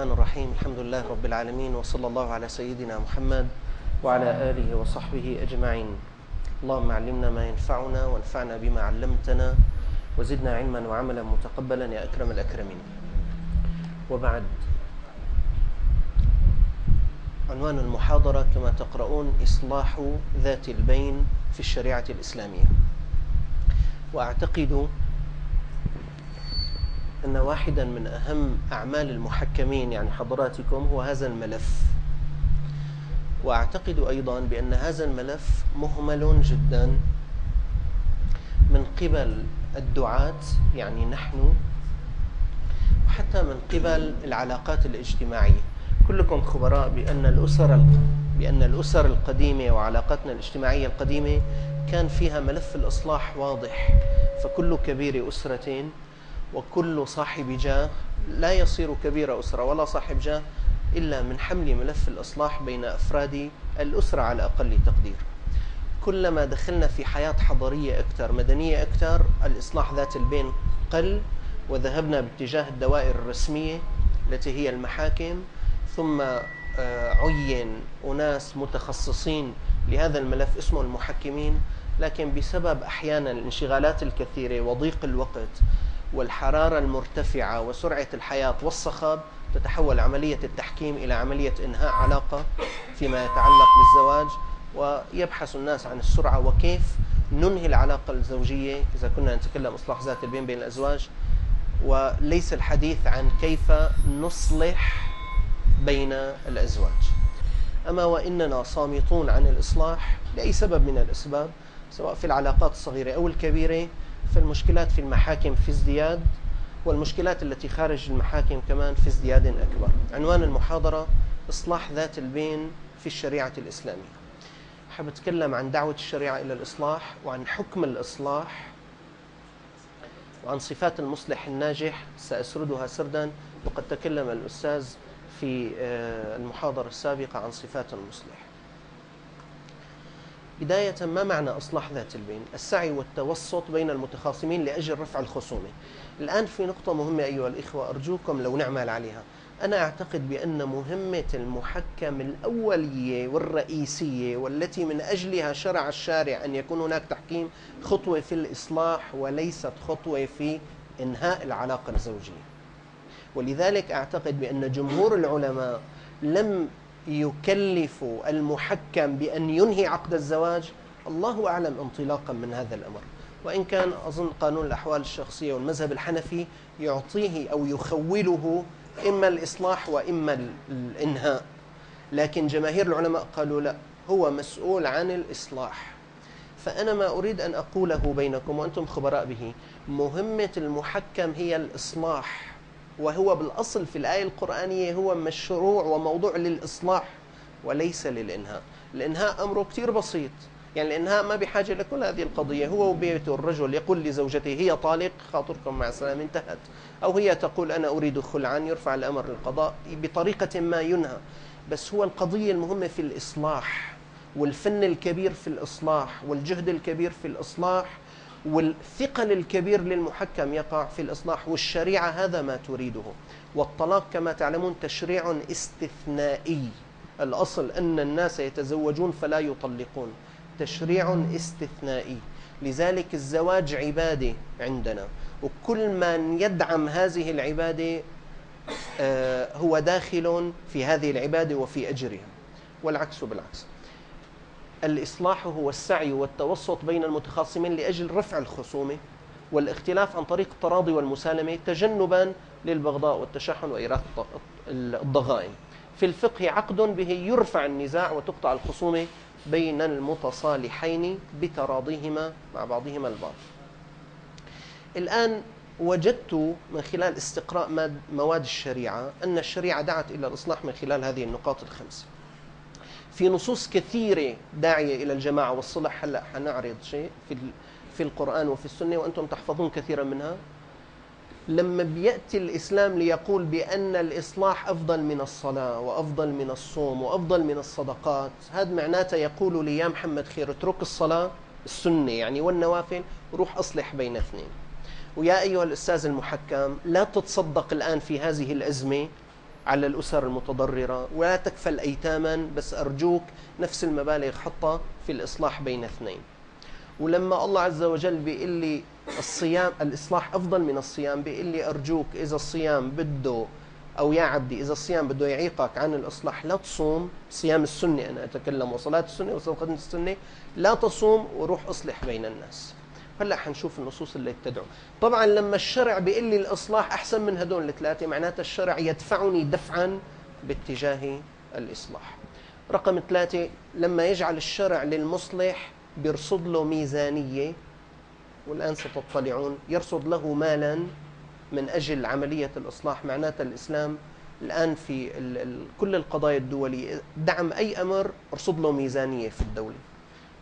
الرحمن الرحيم. الحمد لله رب العالمين، وصلى الله على سيدنا محمد وعلى آله وصحبه أجمعين. اللهم علمنا ما ينفعنا وانفعنا بما علمتنا وزدنا علما وعملا متقبلا يا أكرم الأكرمين. وبعد، عنوان المحاضرة كما تقرؤون: إصلاح ذات البين في الشريعة الإسلامية. وأعتقد أن واحدا من أهم أعمال المحكمين، يعني حضراتكم، هو هذا الملف. وأعتقد أيضا بأن هذا الملف مهمل جدا من قبل الدعاة، يعني نحن، وحتى من قبل العلاقات الاجتماعية. كلكم خبراء بأن الأسر القديمة وعلاقاتنا الاجتماعية القديمة كان فيها ملف الإصلاح واضح، فكل كبير أسرة وكل صاحب جاه لا يصير كبير أسرة ولا صاحب جاه إلا من حمل ملف الإصلاح بين أفراد الأسرة على أقل تقدير. كلما دخلنا في حياة حضارية أكثر، مدنية أكثر، الإصلاح ذات البين قل، وذهبنا باتجاه الدوائر الرسمية التي هي المحاكم، ثم عين أناس متخصصين لهذا الملف اسمه المحكمين. لكن بسبب أحيانا الانشغالات الكثيرة وضيق الوقت والحرارة المرتفعة وسرعة الحياة والصخب، تتحول عملية التحكيم إلى عملية إنهاء علاقة فيما يتعلق بالزواج، ويبحث الناس عن السرعة وكيف ننهي العلاقة الزوجية إذا كنا نتكلم إصلاح ذات البين بين الأزواج، وليس الحديث عن كيف نصلح بين الأزواج. أما وإننا صامتون عن الإصلاح لأي سبب من الأسباب، سواء في العلاقات الصغيرة أو الكبيرة، فالمشكلات في المحاكم في ازدياد، والمشكلات التي خارج المحاكم كمان في ازدياد أكبر. عنوان المحاضرة: إصلاح ذات البين في الشريعة الإسلامية. أحب أتكلم عن دعوة الشريعة إلى الإصلاح، وعن حكم الإصلاح، وعن صفات المصلح الناجح. سأسردها سردا، وقد تكلم الأستاذ في المحاضرة السابقة عن صفات المصلح. بداية، ما معنى إصلاح ذات البين؟ السعي والتوسط بين المتخاصمين لأجل رفع الخصومة. الآن في نقطة مهمة أيها الإخوة، أرجوكم لو نعمل عليها. أنا أعتقد بأن مهمة المحكم الأولية والرئيسية، والتي من أجلها شرع الشارع أن يكون هناك تحكيم، خطوة في الإصلاح وليست خطوة في إنهاء العلاقة الزوجية. ولذلك أعتقد بأن جمهور العلماء لم يكلفوا المحكم بأن ينهي عقد الزواج، الله أعلم، انطلاقا من هذا الأمر. وإن كان أظن قانون الأحوال الشخصية والمذهب الحنفي يعطيه أو يخوله إما الإصلاح وإما الإنهاء، لكن جماهير العلماء قالوا لا، هو مسؤول عن الإصلاح. فأنا ما أريد أن أقوله بينكم وأنتم خبراء به، مهمة المحكم هي الإصلاح، وهو بالأصل في الآية القرآنية هو مشروع وموضوع للإصلاح وليس للإنهاء. الإنهاء أمره كتير بسيط، يعني الإنهاء ما بحاجة لكل هذه القضية. هو وبيته الرجل يقول لزوجته هي طالق، خاطركم مع السلامة، انتهت. أو هي تقول أنا أريد خلعا، يرفع الأمر للقضاء بطريقة ما ينهى. بس هو القضية المهمة في الإصلاح، والفن الكبير في الإصلاح، والجهد الكبير في الإصلاح، والثقل الكبير للمحكم يقع في الإصلاح. والشريعة هذا ما تريده. والطلاق كما تعلمون تشريع استثنائي، الأصل أن الناس يتزوجون فلا يطلقون، تشريع استثنائي. لذلك الزواج عبادة عندنا، وكل من يدعم هذه العبادة هو داخل في هذه العبادة وفي أجرها، والعكس بالعكس. الإصلاح هو السعي والتوسط بين المتخاصمين لأجل رفع الخصومة والاختلاف عن طريق التراضي والمسالمة، تجنبا للبغضاء والتشحن وإيراد الضغائن. في الفقه عقد به يرفع النزاع وتقطع الخصومة بين المتصالحين بتراضيهما مع بعضهما البعض. الآن وجدت من خلال استقراء مواد الشريعة أن الشريعة دعت إلى الإصلاح من خلال هذه النقاط الخمس. في نصوص كثيرة داعية إلى الجماعة والصلح. هلأ حنعرض شيء في القرآن وفي السنة وأنتم تحفظون كثيرا منها. لما بيأتي الإسلام ليقول بأن الإصلاح أفضل من الصلاة وأفضل من الصوم وأفضل من الصدقات، هذا معناته يقول لي يا محمد خير، اترك الصلاة السنة يعني والنوافل وروح أصلح بين اثنين. ويا أيها الأستاذ المحكم، لا تتصدق الآن في هذه الأزمة على الأسر المتضررة، ولا تكفل أيتاما، بس أرجوك نفس المبالغ حطها في الإصلاح بين اثنين. ولما الله عز وجل بيقول لي الصيام الإصلاح أفضل من الصيام، بيقول لي أرجوك إذا الصيام بده، أو يا عبدي إذا الصيام بده يعيقك عن الإصلاح لا تصوم. صيام السنة أنا أتكلم، وصلاة السنة وصدقة السنة، لا تصوم وروح أصلح بين الناس. هلا حنشوف النصوص اللي بتدعو. طبعا لما الشرع بيقول لي الإصلاح أحسن من هدول الثلاثة، معناتها الشرع يدفعني دفعا باتجاه الإصلاح. رقم 3، لما يجعل الشرع للمصلح بيرصد له ميزانية، والآن ستطلعون، يرصد له مالا من أجل عملية الإصلاح. معناتها الإسلام الآن في كل القضايا الدولية دعم أي أمر ارصد له ميزانية في الدولة.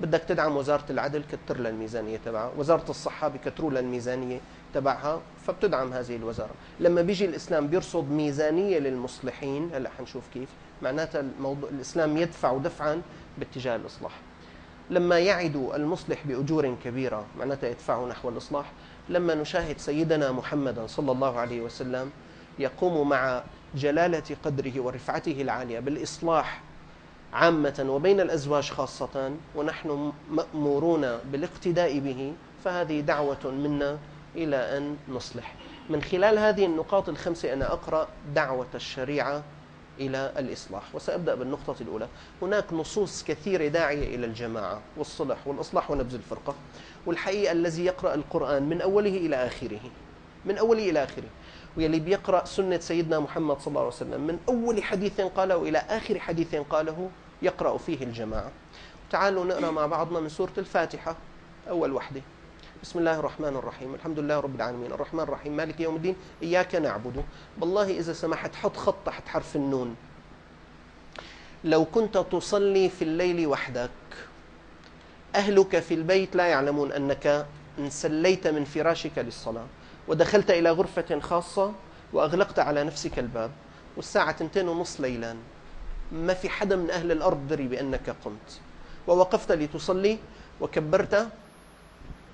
بدك تدعم وزارة العدل، كتر لها الميزانية تبعها. وزارة الصحة بكتروا لها الميزانية تبعها، فبتدعم هذه الوزارة. لما بيجي الإسلام بيرصد ميزانية للمصلحين، هلا حنشوف كيف، معناتها الموضوع الإسلام يدفع دفعا باتجاه الإصلاح. لما يعد المصلح بأجور كبيرة، معناتها يدفعه نحو الإصلاح. لما نشاهد سيدنا محمدا صلى الله عليه وسلم يقوم مع جلالة قدره ورفعته العالية بالإصلاح عامة وبين الأزواج خاصة، ونحن مأمورون بالاقتداء به، فهذه دعوة منا إلى أن نصلح. من خلال هذه النقاط الخمسة أنا أقرأ دعوة الشريعة إلى الإصلاح، وسأبدأ بالنقطة الأولى. هناك نصوص كثيرة داعية إلى الجماعة والصلح والإصلاح ونبذ الفرقة. والحقيقة الذي يقرأ القرآن من أوله إلى آخره، من أوله إلى آخره، واللي بيقرأ سنة سيدنا محمد صلى الله عليه وسلم من أول حديث قاله إلى آخر حديث قاله، يقرأ فيه الجماعة. تعالوا نقرأ مع بعضنا من سورة الفاتحة أول وحدة. بسم الله الرحمن الرحيم، الحمد لله رب العالمين، الرحمن الرحيم، مالك يوم الدين، إياك نعبد. بالله إذا سمحت حط خط تحت حرف النون. لو كنت تصلي في الليل وحدك، أهلك في البيت لا يعلمون أنك انسليت من فراشك للصلاة، ودخلت إلى غرفة خاصة وأغلقت على نفسك الباب، والساعة 2:30 ليلا، ما في حدا من أهل الأرض دري بأنك قمت، ووقفت لتصلي وكبرت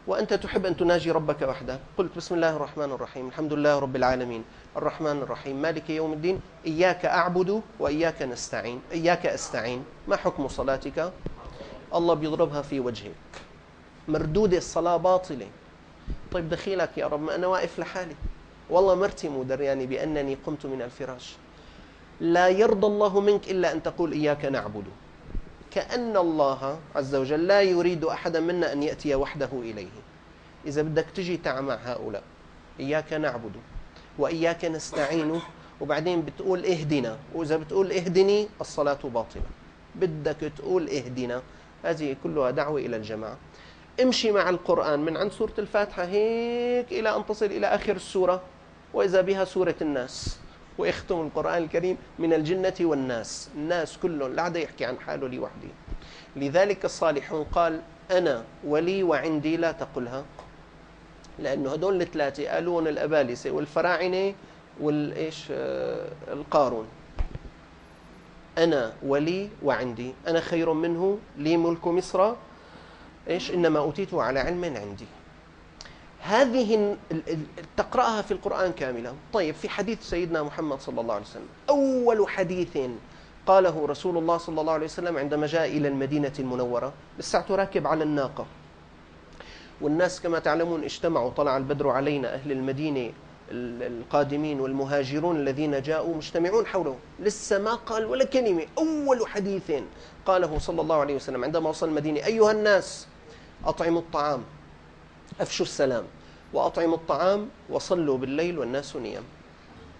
وأنت تحب أن تناجي ربك وحدك. قلت بسم الله الرحمن الرحيم، الحمد لله رب العالمين، الرحمن الرحيم، مالك يوم الدين، إياك أعبد وإياك نستعين، إياك أستعين. ما حكم صلاتك؟ الله بيضربها في وجهك، مردودة، الصلاة باطلة. طيب دخيلك يا رب، ما أنا واقف لحالي، والله مرتي مو درياني بأنني قمت من الفراش. لا يرضى الله منك إلا أن تقول إياك نعبد، كأن الله عز وجل لا يريد أحدا منا أن يأتي وحده إليه. إذا بدك تجي تعا مع هؤلاء، إياك نعبد وإياك نستعين، وبعدين بتقول اهدنا، وإذا بتقول اهدني الصلاة باطلة. بدك تقول اهدنا، هذه كلها دعوة إلى الجماعة. امشي مع القرآن من عند سورة الفاتحة هيك إلى أن تصل إلى آخر السورة، وإذا بها سورة الناس، ويختم القرآن الكريم من الجنة والناس، الناس كلهم، لا عدا يحكي عن حاله لوحده. لذلك الصالحون قال أنا ولي وعندي لا تقلها، لأنه هدول الثلاثة قالون الأبالسة والفراعنة والإيش القارون. أنا ولي وعندي، أنا خير منه، لي ملك مصر، إيش إنما أوتيته على علم عندي. هذه تقرأها في القرآن كاملة. طيب في حديث سيدنا محمد صلى الله عليه وسلم، أول حديث قاله رسول الله صلى الله عليه وسلم عندما جاء إلى المدينة المنورة، لساعته راكب على الناقة، والناس كما تعلمون اجتمعوا، طلع البدر علينا، أهل المدينة القادمين والمهاجرون الذين جاءوا مجتمعون حوله، لسه ما قال ولا كلمة. أول حديث قاله صلى الله عليه وسلم عندما وصل المدينة، أيها الناس أطعموا الطعام، أفشوا السلام، وأطعموا الطعام وصلوا بالليل والناس نيام.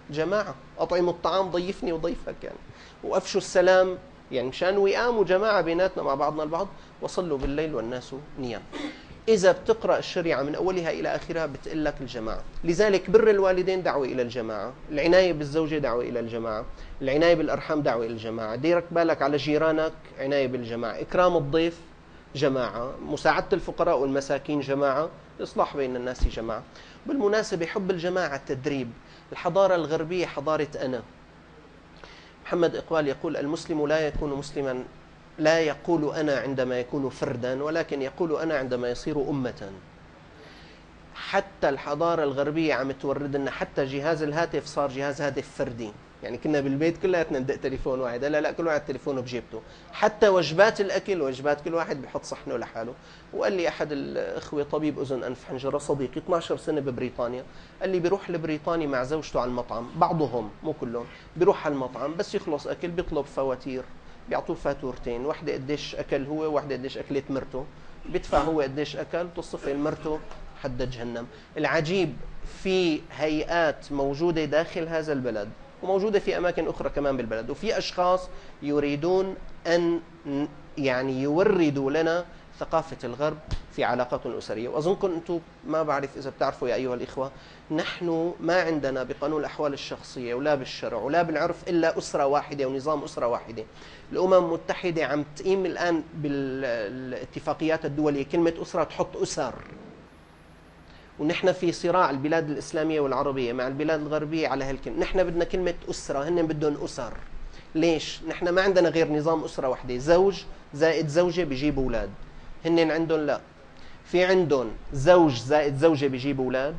جماعة، أطعموا الطعام، ضيفني وضيفك يعني، وأفشوا السلام يعني مشان وئام وجماعة بيناتنا مع بعضنا البعض، وصلوا بالليل والناس نيام. إذا بتقرأ الشريعة من أولها إلى آخرها بتقول لك الجماعة. لذلك بر الوالدين دعوة إلى الجماعة، العناية بالزوجة دعوة إلى الجماعة، العناية بالأرحام دعوة إلى الجماعة، ديرك بالك على جيرانك عناية بالجماعة، إكرام الضيف جماعة، مساعدة الفقراء والمساكين جماعة، الإصلاح بين الناس جماعة. بالمناسبة حب الجماعة تدريب. الحضارة الغربية حضارة أنا. محمد إقبال يقول المسلم لا يكون مسلما، لا يقول أنا عندما يكون فردا، ولكن يقول أنا عندما يصير أمة. حتى الحضارة الغربية عم تورد لنا حتى جهاز الهاتف صار جهاز هاتف فردي، يعني كنا بالبيت كلياتنا ندق تليفون واحد، لا كل واحد تليفونه بجيبته. حتى وجبات الاكل، وجبات كل واحد بيحط صحنه لحاله. وقال لي احد الاخوه طبيب اذن انف حنجره صديقي 12 سنه ببريطانيا، قال لي بيروح لبريطانيا مع زوجته على المطعم، بعضهم مو كلهم، بيروح على المطعم بس يخلص اكل بيطلب فواتير، بيعطوه فاتورتين، واحده قديش اكل هو وواحده قديش اكلت مرته، بيدفع هو قديش اكل، تصفي لمرته حد جهنم. العجيب في هيئات موجوده داخل هذا البلد وموجودة في أماكن أخرى كمان بالبلد، وفي أشخاص يريدون أن يعني يوردوا لنا ثقافة الغرب في علاقاتنا الأسرية. وأظنكم أنتم ما بعرف إذا بتعرفوا يا أيها الإخوة، نحن ما عندنا بقانون الأحوال الشخصية ولا بالشرع ولا بالعرف إلا أسرة واحدة ونظام أسرة واحدة. الأمم المتحدة عم تقيم الآن بالاتفاقيات الدولية كلمة أسرة تحط أسر، ونحن في صراع البلاد الإسلامية والعربية مع البلاد الغربية على هالكلمة. نحن بدنا كلمة أسرة، هن بدهم أسر. ليش؟ نحن ما عندنا غير نظام أسرة واحدة، زوج زائد زوجة بيجيبوا أولاد. هن عندهم لا، في عندهم زوج زائد زوجة بيجيبوا أولاد،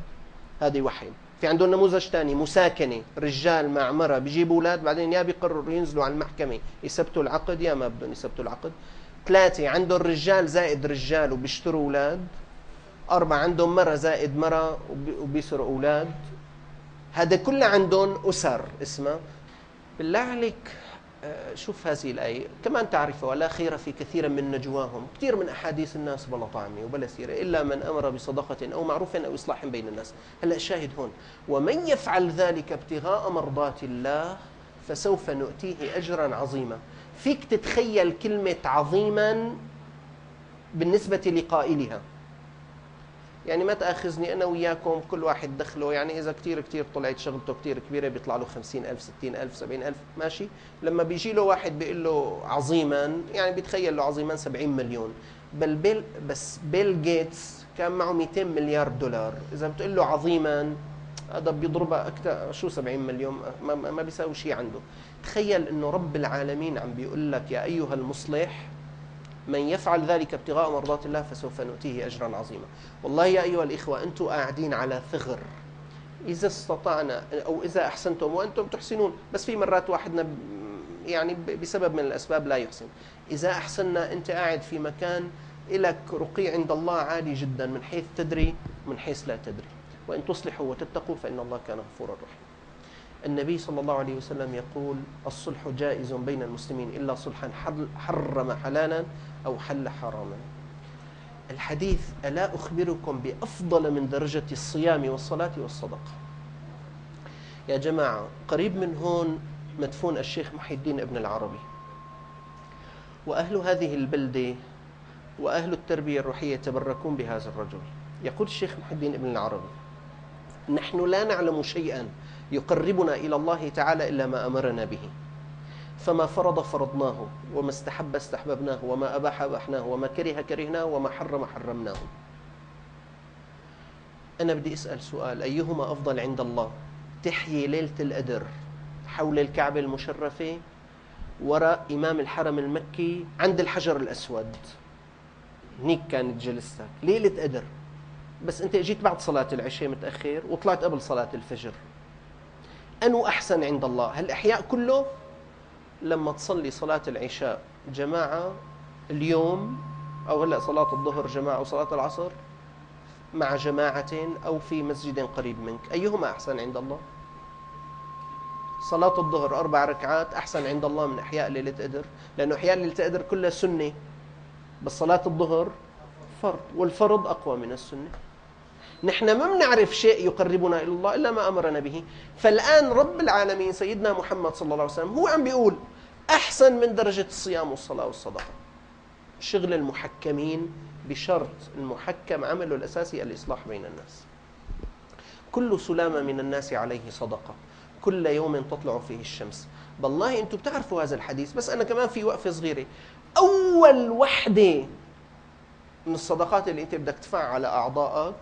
هذه واحد. في عندهم نموذج ثاني مساكنة، رجال مع مرة بيجيبوا أولاد، بعدين يا بيقرروا ينزلوا على المحكمة يثبتوا العقد يا ما بدهم يثبتوا العقد. ثلاثة عندهم رجال زائد رجال وبيشتروا أولاد. أربعة عندهم مرة زائد مرة وبيصيروا أولاد. هذا كله عندهم أسر اسمها. بالله عليك شوف هذه الآية كمان تعرفها، لا خير في كثير من نجواهم. كثير من أحاديث الناس بلا طعمة وبلا سيرة إلا من أمر بصدقة أو معروف أو إصلاح بين الناس. هلأ الشاهد هون، ومن يفعل ذلك ابتغاء مرضات الله فسوف نؤتيه أجرا عظيما. فيك تتخيل كلمة عظيما بالنسبة لقائلها؟ يعني ما تأخذني أنا وياكم كل واحد دخله، يعني إذا كتير طلعت شغلته كتير كبيرة بيطلع له 50,000 60,000 70,000 ماشي. لما بيجي له واحد بيقول له عظيما، يعني بيتخيل له عظيما 70 مليون. بس بيل جيتس كان معه 200 مليار دولار، إذا بتقول له عظيما هذا بيضربها أكثر. شو 70 مليون؟ ما بيساوي شيء عنده. تخيل إنه رب العالمين عم بيقول لك يا أيها المصلح من يفعل ذلك ابتغاء مرضات الله فسوف نؤتيه أجرا عظيما. والله يا أيها الإخوة أنتم قاعدين على ثغر، إذا استطعنا أو إذا أحسنتم وأنتم تحسنون، بس في مرات واحدنا يعني بسبب من الأسباب لا يحسن. إذا أحسننا أنت قاعد في مكان لك رقي عند الله عالي جدا، من حيث تدري ومن حيث لا تدري. وإن تصلحوا وتتقوا فإن الله كان غفورا رحيما. النبي صلى الله عليه وسلم يقول الصلح جائز بين المسلمين إلا صلحا حرم حلالا أو حل حراما. الحديث ألا أخبركم بأفضل من درجة الصيام والصلاة والصدقة. يا جماعة قريب من هون مدفون الشيخ محي الدين ابن العربي، وأهل هذه البلدة وأهل التربية الروحية يتبركون بهذا الرجل. يقول الشيخ محي الدين ابن العربي نحن لا نعلم شيئا يقربنا إلى الله تعالى إلا ما أمرنا به، فما فرض فرضناه، وما استحب استحببناه، وما أباح أبحناه، وما كره كرهناه، وما حرم حرمناه. أنا بدي أسأل سؤال، أيهما أفضل عند الله؟ تحيي ليلة القدر حول الكعبة المشرفة وراء إمام الحرم المكي عند الحجر الأسود، هنيك كانت جلستك ليلة قدر، بس أنت جيت بعد صلاة العشاء متأخر وطلعت قبل صلاة الفجر. أنو أحسن عند الله؟ الإحياء كله لما تصلي صلاة العشاء جماعة اليوم، أو هلأ صلاة الظهر جماعة وصلاة العصر مع جماعة أو في مسجد قريب منك، أيهما أحسن عند الله؟ صلاة الظهر 4 ركعات أحسن عند الله من إحياء ليلة قدر، لأنه إحياء ليلة قدر كلها سنة، بس صلاة الظهر فرض، والفرض أقوى من السنة. نحن ما بنعرف شيء يقربنا إلى الله إلا ما أمرنا به. فالآن رب العالمين سيدنا محمد صلى الله عليه وسلم هو عم بيقول أحسن من درجة الصيام والصلاة والصدقة. شغل المحكمين بشرط المحكم عمله الأساسي الإصلاح بين الناس. كل سلامة من الناس عليه صدقة، كل يوم تطلع فيه الشمس. بالله أنتم بتعرفوا هذا الحديث، بس أنا كمان في وقفة صغيرة. أول وحدة من الصدقات اللي أنت بدك تدفع على أعضائك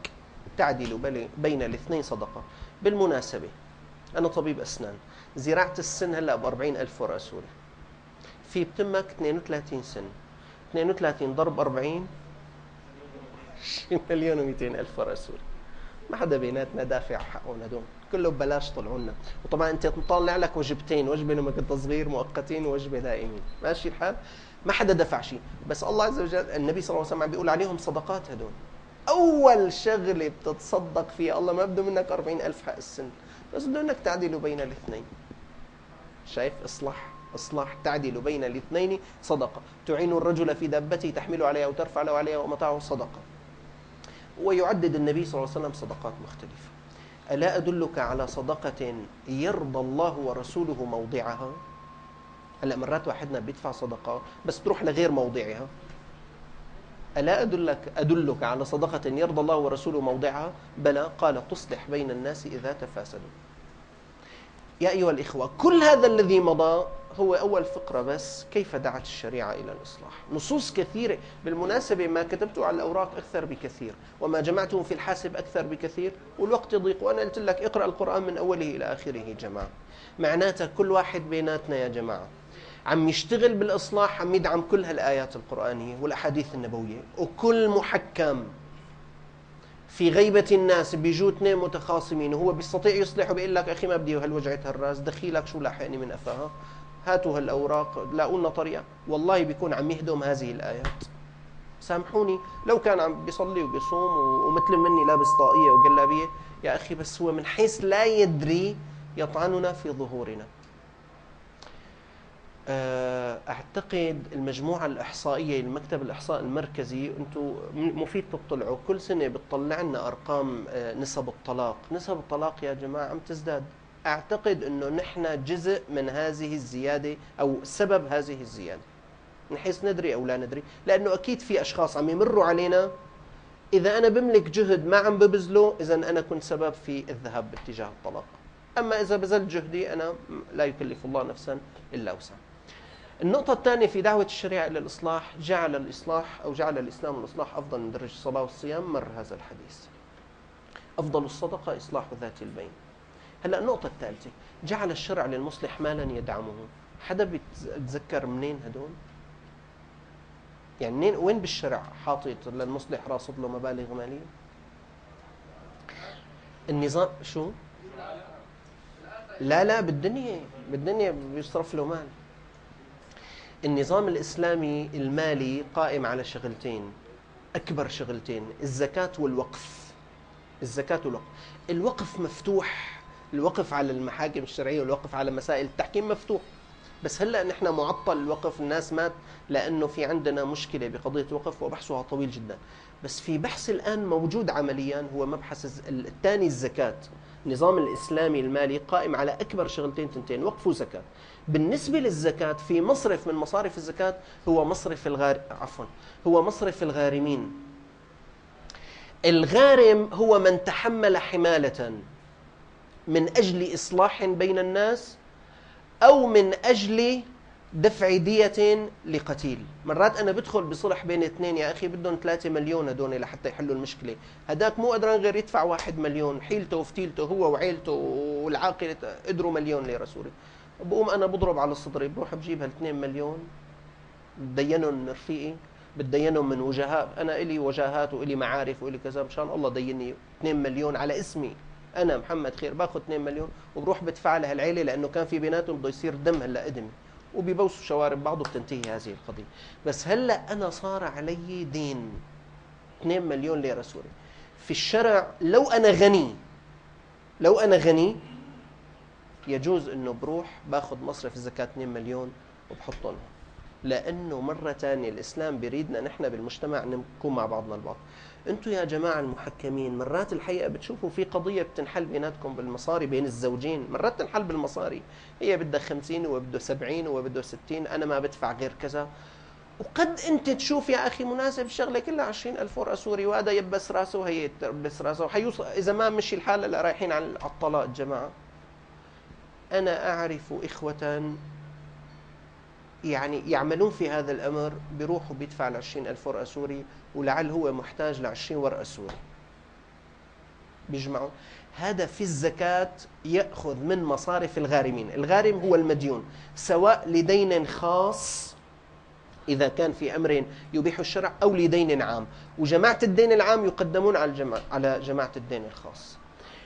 تعدل بين الاثنين صدقة. بالمناسبة أنا طبيب أسنان، زراعة السن هلأ ب40,000 ورقة سوري. في بتمك 32 سن، 32 ضرب 40 2,200,000 ورقة سوري. ما حدا بيناتنا دافع حقهم هدول، كله ببلاش طلعوا لنا. وطبعا انت مطلع لك وجبتين، وجبه لما كنت صغير مؤقتين ووجبه دائمين، ماشي الحال، ما حدا دفع شيء. بس الله عز وجل النبي صلى الله عليه وسلم عم بيقول عليهم صدقات هدول. اول شغله بتتصدق فيها الله ما بده منك 40,000 حق السن، بس بده انك تعدل بين الاثنين. شايف؟ اصلاح تعدل بين الاثنين صدقه. تعين الرجل في دابته تحمل عليها وترفع له عليها ومتاعه صدقه. ويعدد النبي صلى الله عليه وسلم صدقات مختلفه. الا ادلك على صدقه يرضى الله ورسوله موضعها؟ هلا مرات واحدنا بيدفع صدقه بس تروح لغير موضعها. ألا أدلك على صدقة يرضى الله ورسوله موضعها؟ بلى. قال تصلح بين الناس إذا تفاسدوا. يا أيها الإخوة، كل هذا الذي مضى هو أول فقرة بس، كيف دعت الشريعة إلى الإصلاح. نصوص كثيرة، بالمناسبة ما كتبته على الأوراق أكثر بكثير، وما جمعته في الحاسب أكثر بكثير، والوقت يضيق، وأنا قلت لك اقرأ القرآن من أوله إلى آخره جماعة. معناتها كل واحد بيناتنا يا جماعة عم يشتغل بالإصلاح، عم يدعم كل هالآيات القرآنية والأحاديث النبوية، وكل محكم في غيبة الناس بيجوا اثنين متخاصمين وهو بيستطيع يصلح وبيقول لك أخي ما بدي هالوجعة هالراس، دخيلك شو لاحقني من أفاها، هاتوا هالأوراق لاقوا لنا طريقة. والله بيكون عم يهدم هذه الآيات. سامحوني لو كان عم بيصلي وبيصوم ومثل مني لابس طاقية وجلابية يا أخي، بس هو من حيث لا يدري يطعننا في ظهورنا. أعتقد المجموعة الإحصائية المكتب الإحصاء المركزي، أنتم مفيد تطلعوا كل سنة بتطلع لنا أرقام نسب الطلاق. نسب الطلاق يا جماعة عم تزداد. أعتقد أنه نحن جزء من هذه الزيادة أو سبب هذه الزيادة، من حيث ندري أو لا ندري، لأنه أكيد في أشخاص عم يمروا علينا إذا أنا بملك جهد ما عم ببذله، إذا أنا كنت سبب في الذهاب باتجاه الطلاق. أما إذا بذلت جهدي أنا لا يكلف الله نفسا إلا وسعها. النقطة الثانية في دعوة الشريعة إلى الإصلاح، جعل الإسلام الإصلاح أفضل من درجة الصلاة والصيام. مر هذا الحديث. أفضل الصدقة إصلاح ذات البين. هلأ النقطة الثالثة، جعل الشرع للمصلح مالا يدعمه. حدا بيتذكر منين هدول؟ يعني منين، وين بالشرع حاطط للمصلح راصد له مبالغ مالية؟ النظام شو؟ لا بالدنيا بيصرف له مال. النظام الإسلامي المالي قائم على شغلتين، أكبر شغلتين: الزكاة والوقف. الوقف مفتوح، الوقف على المحاكم الشرعية والوقف على مسائل التحكيم مفتوح. بس هلأ نحن معطل الوقف، الناس مات لأنه في عندنا مشكلة بقضية الوقف وبحثها طويل جدا. بس في بحث الآن موجود عمليا هو مبحث الثاني، الزكاة. النظام الإسلامي المالي قائم على أكبر شغلتين تنتين: وقف وزكاة. بالنسبة للزكاة في مصرف من مصارف الزكاة هو مصرف الغارمين. الغارم هو من تحمل حمالة من أجل إصلاح بين الناس أو من أجل دفع دية لقتيل. مرات أنا بدخل بصلح بين اثنين، يا أخي بدهم 3 مليون هدول لحتى يحلوا المشكلة، هداك مو قدران غير يدفع 1 مليون، حيلته وفتيلته هو وعيلته والعاقلة قدروا 1,000,000 ليرة سوري. بقوم أنا بضرب على صدري، بروح بجيب هال2 مليون، بدينهم من رفيقي، بدينهم من وجهاء، أنا إلي وجهات وإلي معارف وإلي كذا، مشان الله ديني 2 مليون على اسمي أنا محمد خير، باخذ 2 مليون وبروح بدفع لها العيلة لأنه كان في بيناتهم بده يصير دم هلا إدمي، وبيبوسوا شوارب بعض وبتنتهي هذه القضية. بس هلا أنا صار علي دين 2 مليون ليرة سوري. في الشرع لو أنا غني يجوز إنه بروح باخذ مصرف الزكاة 2 مليون وبحطهم، لأنه مرة تانية الإسلام بيريدنا نحن بالمجتمع نكون مع بعضنا البعض. أنتوا يا جماعة المحكمين مرات الحقيقة بتشوفوا في قضية بتنحل بيناتكم بالمصاري بين الزوجين، مرات تنحل بالمصاري، هي بدها 50 وهو بده 70 وهو بده 60، أنا ما بدفع غير كذا. وقد أنت تشوف يا أخي مناسب الشغلة كلها 20,000 ورقة سوري، وهذا يبس راسه وهي تبس راسه، وحيوصل إذا ما مشي الحال اللي رايحين على الطلاق. جماعة أنا أعرف إخوة يعني يعملون في هذا الأمر، بيروحوا بيدفع 20,000 ورقة سوري ولعل هو محتاج 20 ورقة سوري، بيجمعوا. هذا في الزكاة يأخذ من مصارف الغارمين. الغارم هو المديون، سواء لدين خاص إذا كان في أمر يبيح الشرع أو لدين عام، وجماعة الدين العام يقدمون على جماعة الدين الخاص.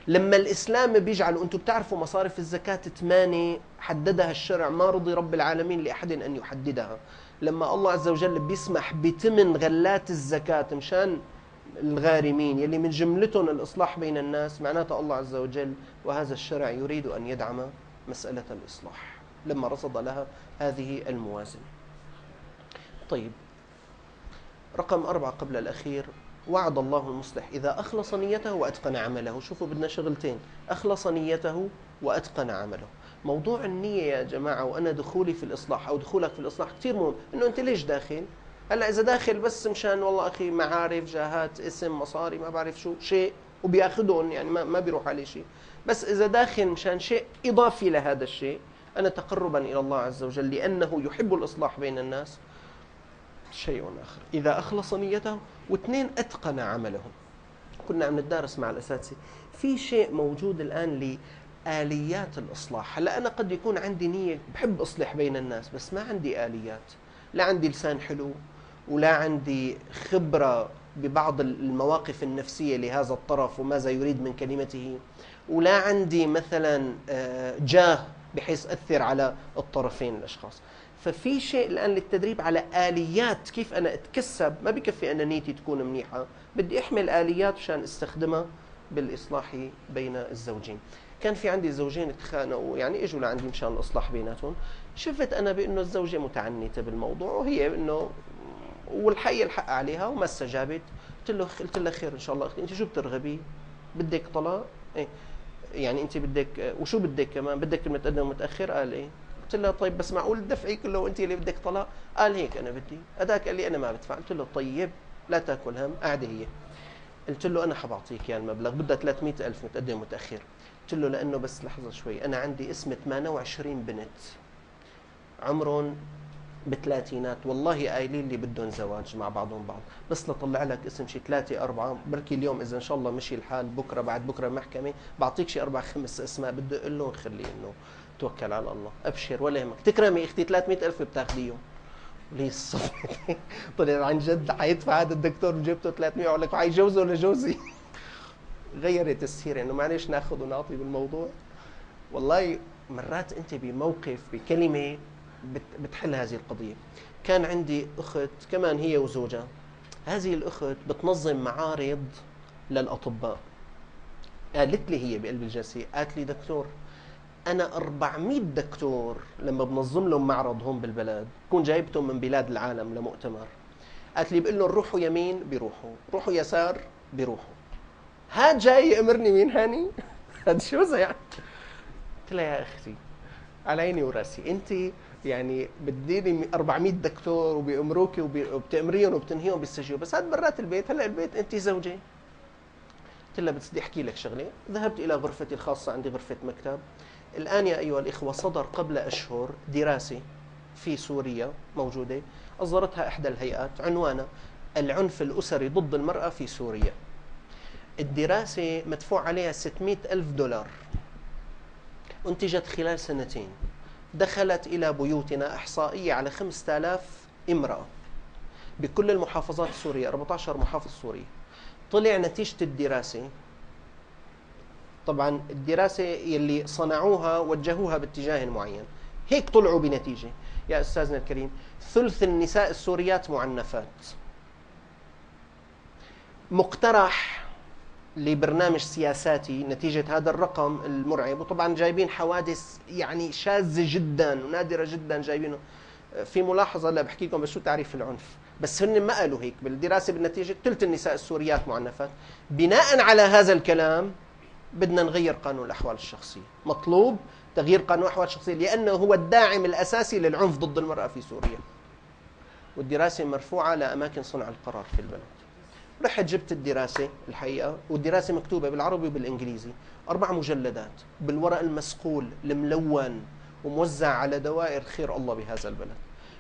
لما الإسلام بيجعل، وأنتم بتعرفوا مصارف الزكاة 8 حددها الشرع، ما رضي رب العالمين لأحد أن يحددها. لما الله عز وجل بيسمح بثمن غلات الزكاة مشان الغارمين يلي من جملتهم الإصلاح بين الناس، معناته الله عز وجل وهذا الشرع يريد أن يدعم مسألة الإصلاح لما رصد لها هذه الموازنة. طيب، رقم 4 قبل الأخير: وعد الله المصلح إذا أخلص نيته وأتقن عمله. شوفوا بدنا شغلتين: أخلص نيته وأتقن عمله. موضوع النية يا جماعة، وأنا دخولي في الإصلاح أو دخولك في الإصلاح كتير مهم. إنه أنت ليش داخل؟ هلا إذا داخل بس مشان والله أخي معارف، جاهات، اسم، مصاري، ما بعرف شو شيء، وبياخذهم يعني ما بيروح عليه شيء، بس إذا داخل مشان شيء إضافي لهذا الشيء، أنا تقربا إلى الله عز وجل لأنه يحب الإصلاح بين الناس، شيء آخر. إذا أخلص نيته، واثنين أتقن عمله. كنا عم نتدارس مع الأساتذة في شيء موجود الآن لآليات الإصلاح. هلا أنا قد يكون عندي نية بحب أصلح بين الناس، بس ما عندي آليات، لا عندي لسان حلو، ولا عندي خبرة ببعض المواقف النفسية لهذا الطرف وماذا يريد من كلمته، ولا عندي مثلا جاه بحيث أثر على الطرفين الأشخاص. ففي شيء الآن للتدريب على آليات كيف أنا أتكسب. ما بكفي أن نيتي تكون منيحة، بدي أحمل آليات مشان استخدمها بالإصلاح بين الزوجين. كان في عندي زوجين اتخانقوا، يعني اجوا لعندي مشان الإصلاح بيناتهم. شفت أنا بأنه الزوجة متعنتة بالموضوع، وهي أنه والحقيقة الحق عليها وما استجابت. قلت لها خير إن شاء الله أختي، أنت شو بترغبي؟ بدك طلاق؟ إيه يعني أنت بدك وشو بدك كمان؟ بدك المتقدم ومتأخر؟ قال إيه. قلت له طيب بس معقول تدفعي كله وانت اللي بدك طلاق؟ قال هيك انا بدي. هذاك قال لي انا ما بدفع. قلت له طيب لا تاكل هم، قاعده هي. قلت له انا حبعطيك يا المبلغ، بدها 300,000 متقدم متاخر. قلت له لانه بس لحظه شوي، انا عندي اسم 28 بنت عمرهم بالثلاثينات، والله قايلين لي بدهم زواج مع بعضهم بعض، بس لطلع لك اسم شي 3 4 بركي اليوم اذا ان شاء الله مشي الحال، بكره بعد بكره محكمه بعطيك شي 4 5 اسماء، بدي اقول لهم خلي انه توكل على الله، ابشر ولا يهمك، تكرمي اختي 300,000 بتاخذيهم. لي الصفحة طلع عن جد حيدفع هذا الدكتور وجبته 300 وقال لك حيجوزه لجوزي. غيرت السيره انه معلش ناخذ ونعطي بالموضوع. والله مرات انت بموقف بكلمه بتحل هذه القضيه. كان عندي اخت كمان هي وزوجها، هذه الاخت بتنظم معارض للاطباء. قالت لي هي بقلب الجلسه، قالت لي دكتور أنا 400 دكتور لما بنظم لهم معرض هون بالبلد بكون جايبتهم من بلاد العالم لمؤتمر، قالت لي بقول لهم روحوا يمين بيروحوا، روحوا يسار بيروحوا، هاد جاي يأمرني مين هاني؟ هاد شو زي يعني؟ قلت لها يا أختي على عيني وراسي، أنت يعني بتديري 400 دكتور وبيأمروكي وبتأمريهم وبتنهيهم بيستجيبوا، بس هاد برات البيت، هلا البيت أنت زوجة. قلت لها بس بدي أحكي لك شغلة. ذهبت إلى غرفتي الخاصة، عندي غرفة مكتب. الآن يا أيها الإخوة صدر قبل أشهر دراسة في سوريا موجودة، أصدرتها إحدى الهيئات، عنوانها العنف الأسري ضد المرأة في سوريا. الدراسة مدفوع عليها 600,000 دولار، أنتجت خلال 2 سنين، دخلت إلى بيوتنا إحصائية على 5,000 امرأة بكل المحافظات السورية، 14 محافظة سورية. طلع نتيجة الدراسة، طبعا الدراسة يلي صنعوها وجهوها باتجاه معين، هيك طلعوا بنتيجة يا أستاذنا الكريم: ثلث النساء السوريات معنفات. مقترح لبرنامج سياساتي نتيجة هذا الرقم المرعب، وطبعا جايبين حوادث يعني شاذة جدا ونادرة جدا جايبينه. في ملاحظة لا بحكي لكم بس شو تعريف العنف، بس هن ما قالوا هيك بالدراسة بالنتيجة ثلث النساء السوريات معنفات. بناء على هذا الكلام بدنا نغير قانون الأحوال الشخصية، مطلوب تغيير قانون الأحوال الشخصية لأنه هو الداعم الأساسي للعنف ضد المرأة في سوريا. والدراسة مرفوعة لأماكن صنع القرار في البلد. رحت جبت الدراسة الحقيقة، والدراسة مكتوبة بالعربي وبالإنجليزي، 4 مجلدات بالورق المسقول الملون وموزع على دوائر خير الله بهذا البلد.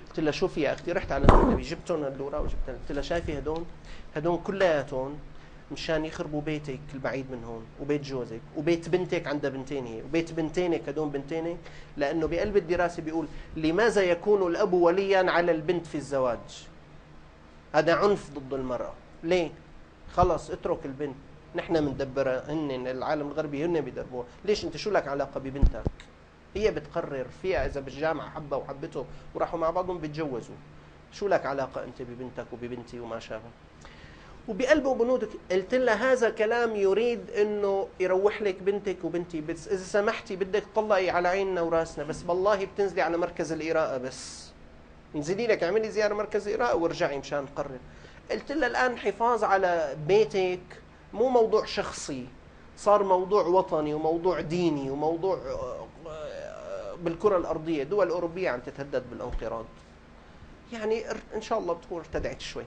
قلت لها شوفي يا أختي، رحت على المكتبة جبتهم هالورق وجبتهم، قلت لها شايفي هدول كلياتهم مشان يخربوا بيتك البعيد من هون، وبيت جوزك، وبيت بنتك عندها بنتين هي، وبيت بنتينك هدول بنتينك، لأنه بقلب الدراسة بيقول لماذا يكون الأب وليا على البنت في الزواج؟ هذا عنف ضد المرأة. ليه؟ خلص اترك البنت، نحن بندبرها، هن العالم الغربي هن بيدربوها. ليش انت شو لك علاقه ببنتك؟ هي بتقرر فيها، اذا بالجامعه حبها وحبته وراحوا مع بعضهم بيتجوزوا، شو لك علاقه انت ببنتك وببنتي وما شابه. وبقلبه بنودك قلت لها هذا كلام يريد انه يروح لك بنتك وبنتي، بس اذا سمحتي بدك تطلقي على عيننا وراسنا، بس بالله بتنزلي على مركز الإراءة، بس انزلي لك اعملي زياره مركز الإراءة وارجعي مشان نقرر. قلت لها الان حفاظ على بيتك مو موضوع شخصي، صار موضوع وطني وموضوع ديني وموضوع بالكرة الأرضية. دول أوروبية عم تتهدد بالانقراض. يعني إن شاء الله بتكون ارتدعت شوي.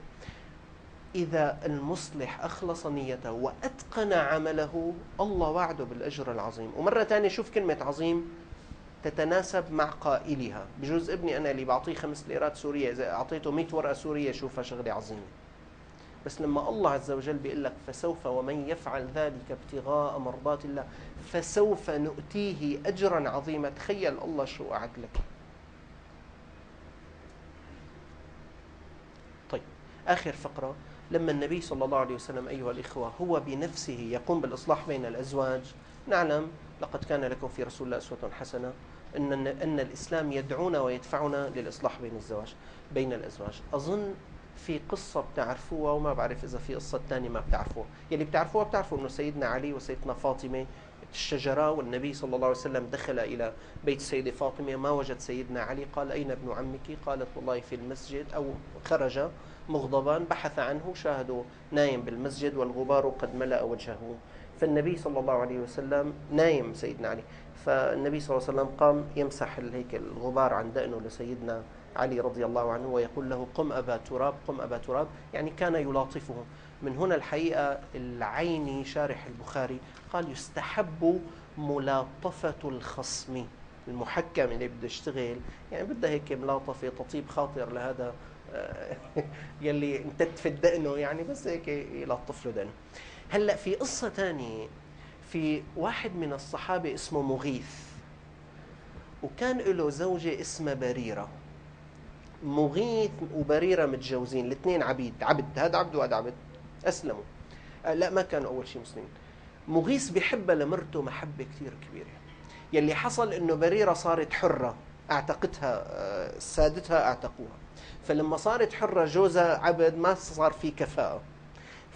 إذا المصلح أخلص نيته وأتقن عمله، الله وعده بالأجر العظيم. ومرة ثانية شوف كلمة عظيم تتناسب مع قائلها. بجوز ابني أنا اللي بعطيه 5 ليرات سورية، إذا أعطيته 100 ورقة سورية شوفها شغلة عظيمة. بس لما الله عز وجل بيقول لك فسوف ومن يفعل ذلك ابتغاء مرضات الله فسوف نؤتيه أجرا عظيما، تخيل الله شو أعد لك. طيب آخر فقرة، لما النبي صلى الله عليه وسلم أيها الإخوة هو بنفسه يقوم بالإصلاح بين الأزواج، نعلم لقد كان لكم في رسول الله أسوة حسنة أن الإسلام يدعونا ويدفعنا للإصلاح بين الأزواج. أظن في قصة بتعرفوها، وما بعرف إذا في قصة تانية ما بتعرفوها. يلي بتعرفوها بتعرفوا أنه سيدنا علي وسيدنا فاطمة الشجرة، والنبي صلى الله عليه وسلم دخل إلى بيت السيدة فاطمة ما وجد سيدنا علي، قال أين ابن عمك؟ قالت والله في المسجد، أو خرج مغضبا، بحث عنه شاهده نايم بالمسجد والغبار قد ملأ وجهه. فالنبي صلى الله عليه وسلم نايم سيدنا علي، فالنبي صلى الله عليه وسلم قام يمسح هيك الغبار عن دقنه لسيدنا علي رضي الله عنه ويقول له قم أبا تراب، قم أبا تراب، يعني كان يلاطفه. من هنا الحقيقة العيني شارح البخاري قال يستحب ملاطفة الخصم. المحكم اللي بده يشتغل يعني بده هيك ملاطفة، تطيب خاطر لهذا يلي انتت في دقنه، يعني بس هيك يلطف له دقنه. هلأ في قصة تانية، في واحد من الصحابة اسمه مغيث، وكان له زوجة اسمها بريرة. مغيث وبريرة متجوزين، الاثنين عبيد، عبد، هذا عبد وهذا عبد، أسلموا. لا ما كانوا أول شيء مسلمين. مغيث بحبها لمرته محبة كثير كبيرة. يلي حصل إنه بريرة صارت حرة، اعتقتها سادتها اعتقوها. فلما صارت حرة جوزها عبد ما صار في كفاءة،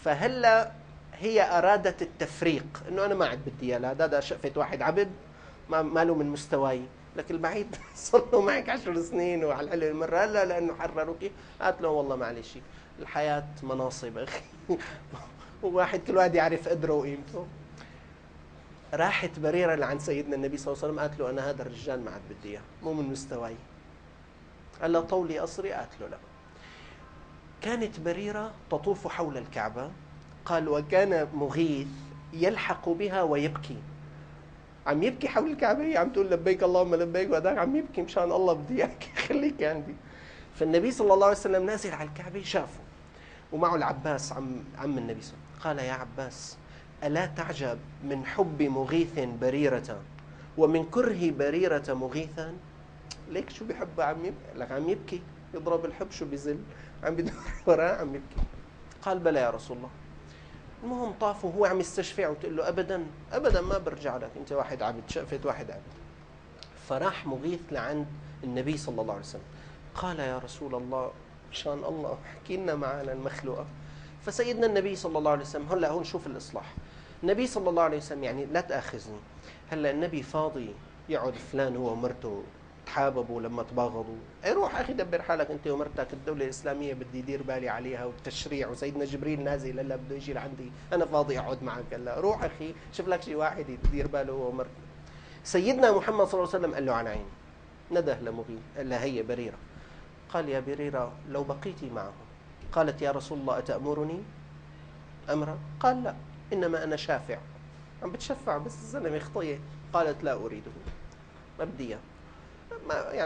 فهلا هي أرادت التفريق، إنه أنا ما عاد بدي إياه، هذا شقفة واحد عبد ما له من مستواي، لكن البعيد صار له معك 10 سنين وعلى العلم المرة هلا لأنه حرروك. قالت له والله معلش الحياة مناصب أخي وواحد كل واحد يعرف قدره وقيمته. راحت بريرة لعند سيدنا النبي صلى الله عليه وسلم، قالت له أنا هذا الرجال ما عاد بدي إياه، مو من مستواي. قال له طولي قصري؟ قالت له لا. كانت بريرة تطوف حول الكعبة، قال وكان مغيث يلحق بها ويبكي، عم يبكي حول الكعبة، هي عم تقول لبيك اللهم لبيك، وهذاك عم يبكي مشان الله بدي اياك خليك عندي. فالنبي صلى الله عليه وسلم نازل على الكعبة شافه، ومعه العباس عم النبي صلى الله عليه وسلم. قال يا عباس ألا تعجب من حب مغيث بريرة ومن كره بريرة مغيثا؟ ليك شو بحبها عم يبكي؟ لك عم يبكي يضرب الحب شو بيزل، عم بدور وراه عم يبكي. قال بلى يا رسول الله. المهم طافوا وهو عم يستشفع وتقول له أبدا أبدا ما برجع لك، أنت واحد عبد، شقفة واحد عبد. فراح مغيث لعند النبي صلى الله عليه وسلم، قال يا رسول الله مشان الله احكي لنا معنا المخلوقة. فسيدنا النبي صلى الله عليه وسلم، هلا هون شوف الإصلاح. النبي صلى الله عليه وسلم يعني لا تأخذني، هلا النبي فاضي يقعد فلان هو ومرته تحاببوا لما تباغضوا؟ روح اخي دبر حالك انت ومرتك، الدوله الاسلاميه بدي يدير بالي عليها والتشريع، وسيدنا جبريل نازل هلا بده يجي لعندي، انا فاضي اقعد معك هلا، روح اخي شوف لك شيء واحد يدير باله هو ومرته. سيدنا محمد صلى الله عليه وسلم قال له عن عيني، نده لمغيث قال لها هي بريره. قال يا بريره لو بقيتي معه. قالت يا رسول الله اتامرني امرا؟ قال لا انما انا شافع، عم بتشفع بس الزلمه خطيه. قالت لا اريده، ما بدي اياه.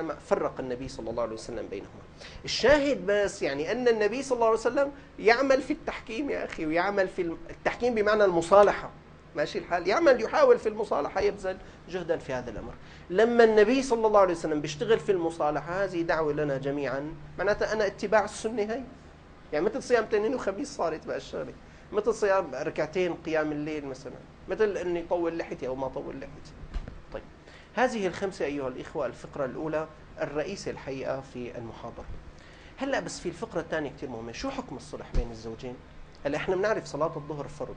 ما فرق النبي صلى الله عليه وسلم بينهما. الشاهد بس يعني أن النبي صلى الله عليه وسلم يعمل في التحكيم يا أخي، ويعمل في التحكيم بمعنى المصالحة، ماشي الحال، يحاول في المصالحة، يبذل جهدا في هذا الأمر. لما النبي صلى الله عليه وسلم بيشتغل في المصالحة، هذه دعوة لنا جميعا، معناتها أنا اتباع السنة هي، يعني مثل صيام اثنين وخميس صارت بقى الشغلة، مثل صيام ركعتين قيام الليل مثلا، مثل اني يطول لحيتي او ما اطول لحيتي. طيب هذه الخمسه ايها الاخوه الفقره الاولى الرئيسه الحقيقه في المحاضره. هلا بس في الفقره الثانيه كثير مهمه، شو حكم الصلح بين الزوجين؟ هلا احنا بنعرف صلاه الظهر فرض،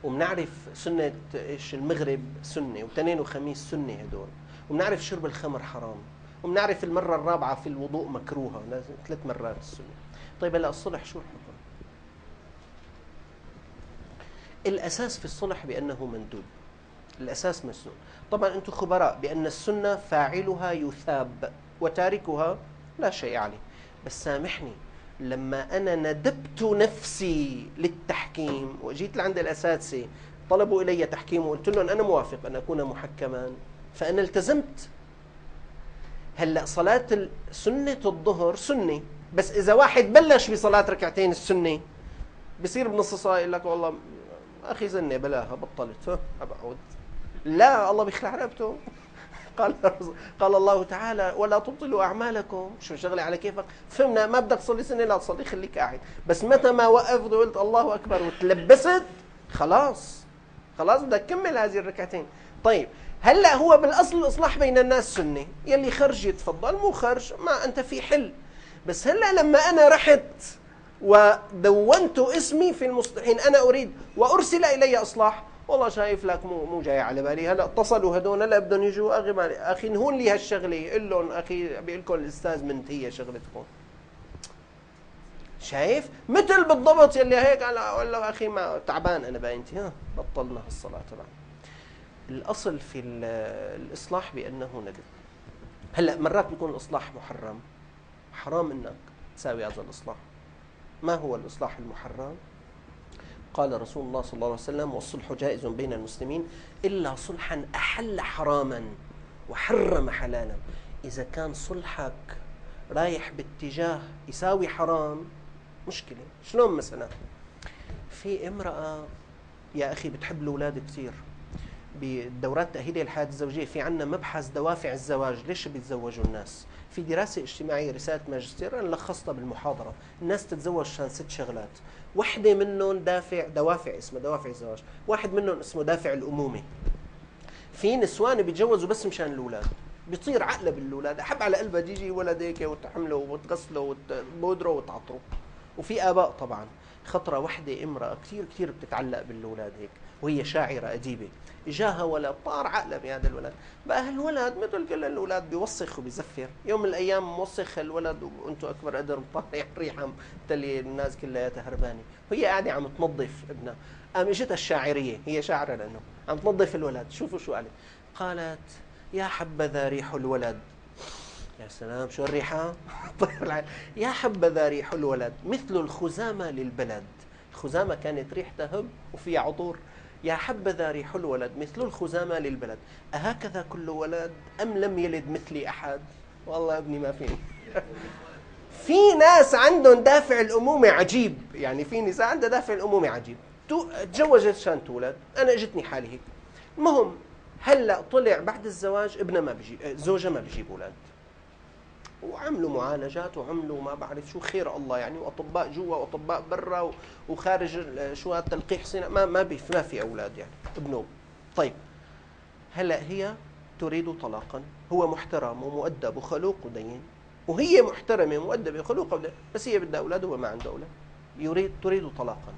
وبنعرف سنه ايش المغرب سنه، واثنين وخميس سنه هدول، وبنعرف شرب الخمر حرام، وبنعرف المره الرابعه في الوضوء مكروهه، لازم 3 مرات السنه. طيب هلا الصلح شو الحكم؟ الاساس في الصلح بانه مندوب، الاساس مسنون. طبعا انتم خبراء بان السنه فاعلها يثاب وتاركها لا شيء عليه، بس سامحني، لما انا ندبت نفسي للتحكيم وجيت لعند الاساتذه طلبوا الي تحكيم وقلت لهم انا موافق ان اكون محكما، فانا التزمت. هلا صلاه سنه الظهر سنه، بس اذا واحد بلش بصلاه ركعتين السنه بصير بنص ساعه يقول لك والله اخي زني بلاها بطلت ابعد. لا، الله بيخلع رقبته. قال قال الله تعالى ولا تبطلوا اعمالكم، شو شغله على كيفك. فهمنا، ما بدك تصلي سنه لا تصلي، خليك قاعد. بس متى ما وقفت وقلت الله اكبر وتلبست، خلاص خلاص بدك تكمل هذه الركعتين. طيب هلا هو بالاصل الاصلاح بين الناس سنه، يلي خرج يتفضل، مو خرج ما انت في حل. بس هلا لما انا رحت ودونت اسمي في المصلحين، انا اريد وارسل الي اصلاح، والله شايف لك مو جاي على بالي، هلا اتصلوا هدول هلا بدهم يجوا اخي نهون لي هالشغله، قل لهم اخي بيقول لكم الاستاذ منتهيه شغلتكم. شايف مثل بالضبط يلي هيك اقول له اخي ما تعبان انا باينتي، ها بطلنا هالصلاه تبعنا. الاصل في الاصلاح بانه ندب. هلا مرات بيكون الاصلاح محرم، حرام انك تساوي هذا الاصلاح. ما هو الاصلاح المحرم؟ قال رسول الله صلى الله عليه وسلم والصلح جائز بين المسلمين إلا صلحا أحل حراما وحرم حلالا. إذا كان صلحك رايح باتجاه يساوي حرام مشكلة. شلون مثلا؟ في امرأة يا أخي بتحب الأولاد كثير، بالدورات التأهيلية للحياة الزوجية في عنا مبحث دوافع الزواج، ليش بيتزوجوا الناس؟ في دراسة اجتماعية رسالة ماجستير أنا لخصتها بالمحاضرة، الناس تتزوج عشان 6 شغلات، وحدة منهم دوافع اسمها دوافع الزواج، واحد منهم اسمه دافع الأمومة. في نسوان بيتجوزوا بس مشان الأولاد، بيطير عقله بالأولاد، أحب على قلبها يجي ولد هيك وتحمله وتغسله وتبودره وتعطره. وفي آباء طبعا خطرة وحدة امرأة كثير كثير بتتعلق بالأولاد هيك، وهي شاعرة أديبة، اجاها ولد طار عقله بهذا الولد، بقى هالولد مثل كل الاولاد بيوسخ وبيزفر، يوم من الايام موسخ الولد وانتم اكبر قدر مطالع ريحه تلي الناس كلياتها هربانه، وهي قاعده عم تنظف ابنها، قام اجتها الشاعريه، هي شاعره لانه عم تنظف الولد، شوفوا شو قالت، قالت يا حبذا ريح الولد. يا سلام شو الريحه. طيب يا حبذا ريح الولد مثل الخزامه للبلد. الخزامه كانت ريحتها هب وفيها عطور. يا حبذا ريح الولد مثل الخزامة للبلد، أهكذا كل ولد أم لم يلد مثلي أحد؟ والله يا ابني ما فيني. في ناس عندهم دافع الأمومة عجيب، يعني في نساء عندها دافع الأمومة عجيب، تزوجت عشان تولد، أنا اجتني حالي هيك. المهم هلا طلع بعد الزواج ابنها ما بيجيب، زوجها ما بيجيب أولاد، وعملوا معالجات وعملوا ما بعرف شو خير الله يعني، واطباء جوا واطباء برا وخارج شو هذا تلقيح صناعي، ما في اولاد يعني ابنه. طيب هلا هي تريد طلاقا، هو محترم ومؤدب وخلوق ودين، وهي محترمه ومؤدبه وخلوقه ودين، بس هي بدها اولاد وهو ما عنده اولاد، تريد طلاقا.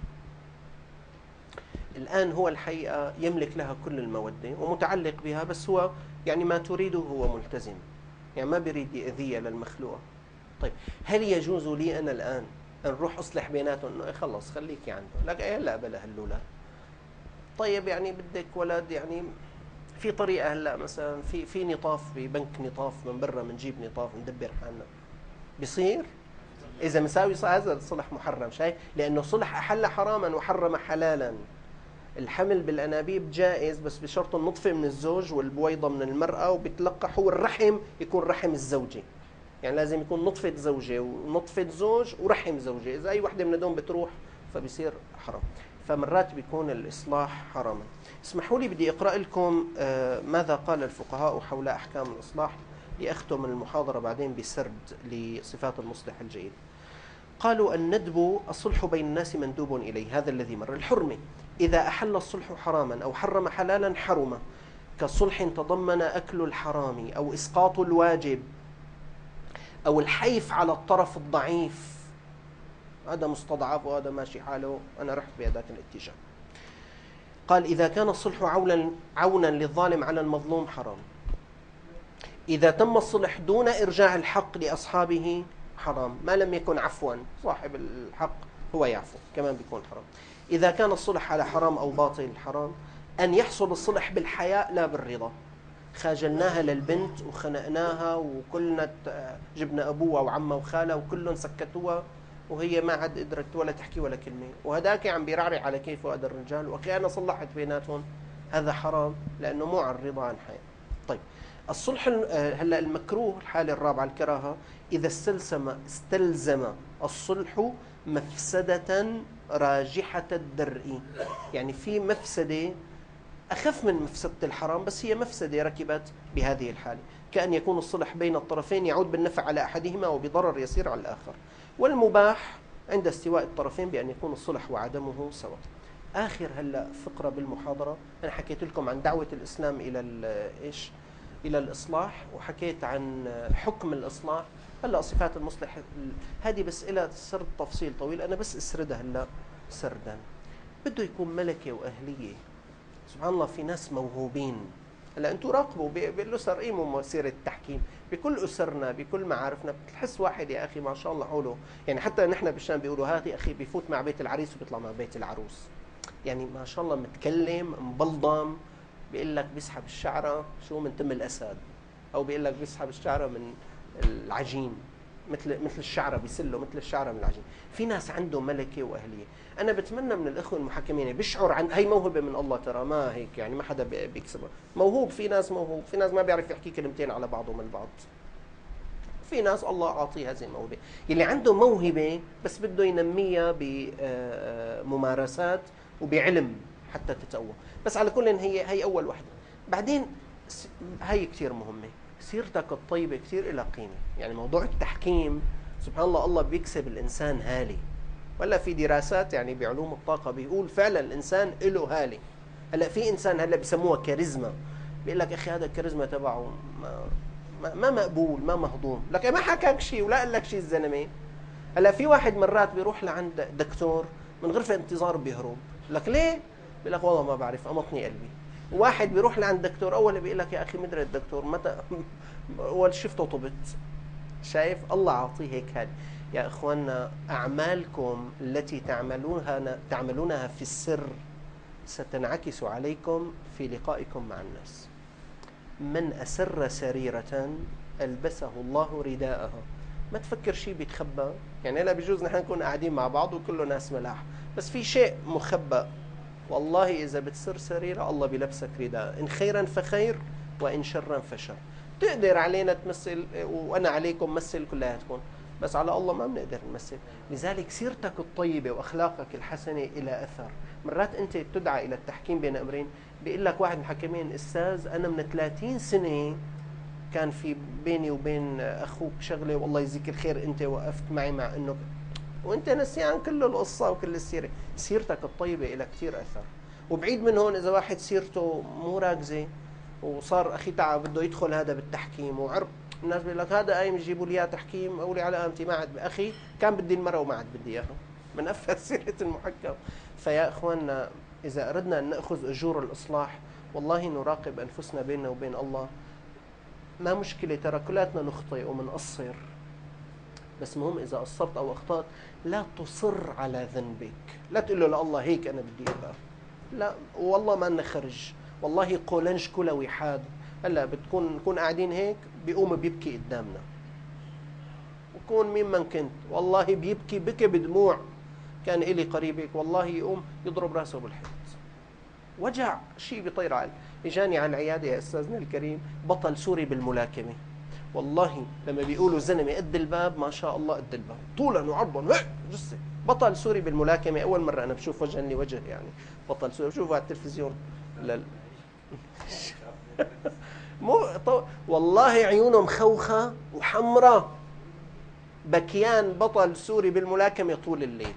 الان هو الحقيقه يملك لها كل الموده ومتعلق بها، بس هو يعني ما تريده هو ملتزم، يعني ما بيريد يأذيها للمخلوقة. طيب هل يجوز لي أنا الآن أن نروح أصلح بيناتهم إنه خلص خليكي عنده، لك هلا بلا هالولاد. طيب يعني بدك ولد، يعني في طريقة هلا مثلا في نطاف ببنك نطاف من برا، بنجيب نطاف ندبر حالنا، بيصير إذا مساوي هذا الصلح محرم، شايف؟ لأنه صلح أحل حراما وحرم حلالا. الحمل بالأنابيب جائز بس بشرط النطفة من الزوج والبويضة من المرأة، وبتلقح هو الرحم يكون رحم الزوجة، يعني لازم يكون نطفة زوجة ونطفة زوج ورحم زوجة، إذا أي وحدة من هدول بتروح فبصير حرام، فمرات بيكون الإصلاح حراما. اسمحوا لي بدي أقرأ لكم ماذا قال الفقهاء حول أحكام الإصلاح لأختم المحاضرة بعدين بسرد لصفات المصلح الجيد. قالوا الندب الصلح بين الناس مندوب إليه، هذا الذي مر. الحرمة إذا أحل الصلح حراما أو حرم حلالا حرم، كصلح تضمن أكل الحرام أو إسقاط الواجب أو الحيف على الطرف الضعيف، هذا مستضعف وهذا ماشي حاله، أنا رحت بهذاك الاتجاه. قال إذا كان الصلح عونا للظالم على المظلوم حرام. إذا تم الصلح دون إرجاع الحق لأصحابه حرام، ما لم يكن عفوا، صاحب الحق هو يعفو كمان بيكون حرام. إذا كان الصلح على حرام أو باطل حرام. أن يحصل الصلح بالحياء لا بالرضا، خاجلناها للبنت وخنقناها وكلنا جبنا أبوها وعمها وخالها وكلهم سكتوها وهي ما عاد قدرت ولا تحكي ولا كلمة، وهداك عم بيرعرع على كيفه هذا الرجال، وأخي أنا صلحت بيناتهم، هذا حرام لأنه مو عن رضا عن حياء. طيب الصلح هلا المكروه، الحالة الرابعة الكراهة، إذا استلزم الصلح مفسدة راجحة الدرء، يعني في مفسدة أخف من مفسدة الحرام بس هي مفسدة ركبت بهذه الحالة، كأن يكون الصلح بين الطرفين يعود بالنفع على أحدهما وبضرر يسير على الآخر. والمباح عند استواء الطرفين بأن يكون الصلح وعدمه سواء. آخر هلا فقرة بالمحاضرة، أنا حكيت لكم عن دعوة الإسلام إلى إيش؟ إلى الإصلاح، وحكيت عن حكم الإصلاح. هلا صفات المصلح هذه بس إلى سرد تفصيل طويل، أنا بس أسردها هلا سردا. بده يكون ملكة وأهلية. سبحان الله في ناس موهوبين. هلا انتم راقبوا بالاسر، قيموا مسيره التحكيم بكل اسرنا بكل معارفنا، بتحس واحد يا اخي ما شاء الله حوله، يعني حتى نحن بالشام بيقولوا هذه اخي بيفوت مع بيت العريس وبيطلع مع بيت العروس، يعني ما شاء الله متكلم مبلضم، بيقول لك بيسحب الشعره شو من تم الاسد، او بيقول لك بيسحب الشعره من العجين، مثل الشعره بيسله مثل الشعره من العجين. في ناس عنده ملكه واهليه. انا بتمنى من الاخوه المحكمين بيشعر عن هي موهبه من الله، ترى ما هيك يعني ما حدا بيكسبها، موهوب. في ناس موهوب، في ناس ما بيعرف يحكي كلمتين على بعضهم البعض، في ناس الله اعطيه هذه الموهبه. اللي عنده موهبه بس بده ينميها بممارسات وبعلم حتى تتقوى. بس على كل هي اول وحده. بعدين هي كثير مهمه، سيرتك الطيبه كثير لها قيمه. يعني موضوع التحكيم سبحان الله، الله بيكسب الانسان هالي. ولا في دراسات يعني بعلوم الطاقه بيقول فعلا الانسان له هالي. هلا في انسان هلا بسموها كاريزما، بيقول لك اخي هذا الكاريزما تبعه ما مقبول ما مهضوم، لك ما حكاك شيء ولا قال لك شيء الزلمه. هلا في واحد مرات بيروح لعند دكتور من غرفه انتظار بيهرب، لك ليه؟ بيقول لك والله ما بعرف امطني قلبي. واحد بيروح لعند دكتور اول بيقول لك يا اخي مدري الدكتور متى اول شفته طبت. شايف الله عاطيه هيك هذه. يا اخواننا اعمالكم التي تعملونها في السر ستنعكس عليكم في لقائكم مع الناس. من أسر سريرة ألبسه الله رداءها. ما تفكر شيء بيتخبى، يعني لا بيجوز نحن نكون قاعدين مع بعض وكله ناس ملاح، بس في شيء مخبأ. والله إذا بتسر سريرة الله بيلبسك رداء، إن خيرا فخير وإن شرا فشر. تقدر علينا تمثل وأنا عليكم مثل كلياتكم، بس على الله ما بنقدر نمثل. لذلك سيرتك الطيبة وأخلاقك الحسنة إلى أثر. مرات أنت تدعى إلى التحكيم بين أمرين، بيقول لك واحد من الحكمين أستاذ أنا من 30 سنة كان في بيني وبين أخوك شغلة والله يجزيك الخير أنت وقفت معي مع أنه، وأنت نسيان كل القصة وكل السيرة. سيرتك الطيبة إلى كتير أثر. وبعيد من هون إذا واحد سيرته مو راكزة وصار أخي تعب بده يدخل هذا بالتحكيم وعرب، الناس بيقول لك هذا قايم يجيبوا لي اياه تحكيم، اقول على قامتي ما عاد اخي كان بدي المرأة وما عاد بدي اياها، من افت سيرة المحكم. فيا اخواننا اذا اردنا ان ناخذ اجور الاصلاح والله نراقب انفسنا بيننا وبين الله. ما مشكلة ترى كلاتنا نخطئ ومنقصر، بس مهم اذا قصرت او اخطأت لا تصر على ذنبك، لا تقول له لله هيك انا بدي ابقى، لا والله ما نخرج، والله قولنج كلوي حاد. هلا نكون قاعدين هيك بيقوم بيبكي قدامنا، وكون ممن كنت والله بيبكي بكي بدموع. كان إلي قريبك والله يقوم يضرب راسه بالحيط، وجع شيء بيطير على. اجاني على العياده يا استاذنا الكريم بطل سوري بالملاكمه، والله لما بيقولوا زلمه قد الباب ما شاء الله قد الباب طولا وعرضا جثه، بطل سوري بالملاكمه. اول مره انا بشوف وجها لوجه، يعني بطل سوري بشوفه على التلفزيون مو والله عيونه مخوخه وحمراء، بكيان بطل سوري بالملاكمة طول الليل.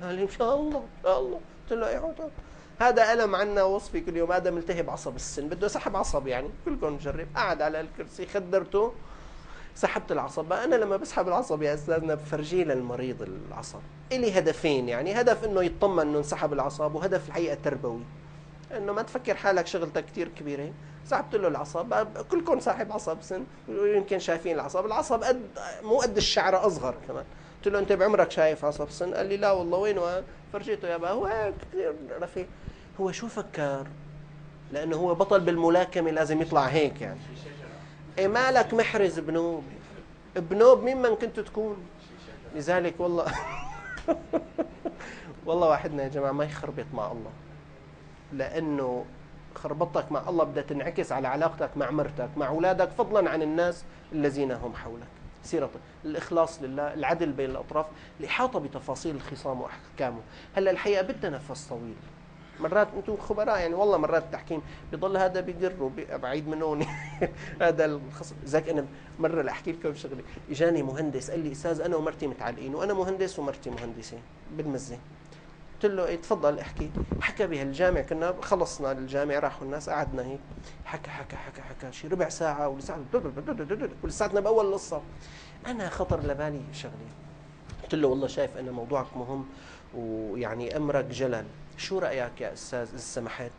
قال لي إن شاء الله إن شاء الله. قلت له ايوه هذا ألم عنا وصفي كل يوم، هذا ملتهب عصب السن بده سحب عصب، يعني كلكم نجرب. قعد على الكرسي خدرته سحبت العصب. أنا لما بسحب العصب يا أستاذنا بفرجيه للمريض العصب إلي هدفين، يعني هدف إنه يطمن إنه انسحب العصب، وهدف الحقيقة تربوي إنه ما تفكر حالك شغلتك كتير كبيرة. سحبت له العصب، كلكم ساحب عصب سن يمكن شايفين العصب قد مو قد الشعرة أصغر كمان. قلت له أنت بعمرك شايف عصب سن؟ قال لي لا والله. وينه؟ فرجيته يابا هو هيك كثير رفيع. هو شو فكر؟ لأنه هو بطل بالملاكمة لازم يطلع هيك يعني. إيه مالك محرز بنوب؟ بنوب ممن كنت تكون. لذلك والله والله واحدنا يا جماعة ما يخربط مع الله، لأنه خربطتك مع الله بدها تنعكس على علاقتك مع مرتك مع أولادك، فضلا عن الناس الذين هم حولك. سيرة الإخلاص لله، العدل بين الأطراف، الإحاطة بتفاصيل الخصام وأحكامه. هلا الحقيقة بدها نفس طويل. مرات انتم خبراء يعني، والله مرات التحكيم بيضل هذا بيقر بعيد من هون هذا الخصم. ذاك انا مره لاحكي لكم شغله، اجاني مهندس قال لي استاذ انا ومرتي متعلقين، وانا مهندس ومرتي مهندسه بالمزه. قلت له ايه تفضل احكي. حكى بهالجامع، كنا خلصنا الجامع راحوا الناس قعدنا هيك، حكى شي ربع ساعه ولساتنا باول القصه. انا خطر لبالي شغله، قلت له والله شايف ان موضوعك مهم ويعني امرك جلل، شو رايك يا استاذ اذا سمحت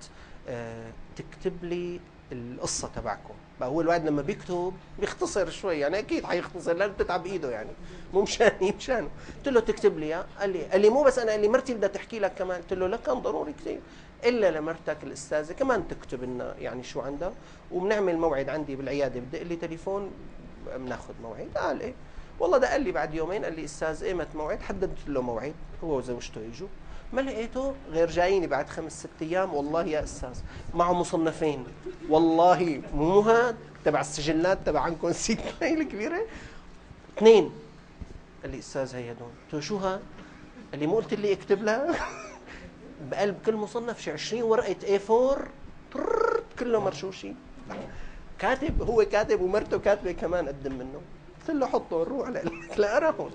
تكتب لي القصه تبعكم؟ بقى هو الواحد لما بيكتب بيختصر شوي، يعني اكيد حيختصر لانه بتتعب ايده يعني، مو مشانه. قلت له تكتب لي اياه. قال لي مو بس انا، قال لي مرتي بدها تحكي لك كمان. قلت له لا كان ضروري كثير، الا لمرتك الاستاذه كمان تكتب لنا يعني شو عندها، وبنعمل موعد عندي بالعياده، بدق لي تليفون بناخذ موعد. قال ايه والله. ده قال لي بعد يومين، قال لي استاذ ايمت موعد، حددت له موعد هو وزوجته يجوا، ما لقيته غير جاييني بعد 5-6 ايام. والله يا استاذ معه مصنفين، والله مو هاد تبع السجلات تبع عنكم سيت هاي الكبيره 2. قال لي استاذ هي هدول. قلت له شو هاد؟ قال لي مو قلت لي اكتب لها بقلب كل مصنف شي 20 ورقه A4 كله مرشوشين. كاتب، هو كاتب ومرته كاتبه كمان قدم منه. قلت له حطه نروح لا أرى هون.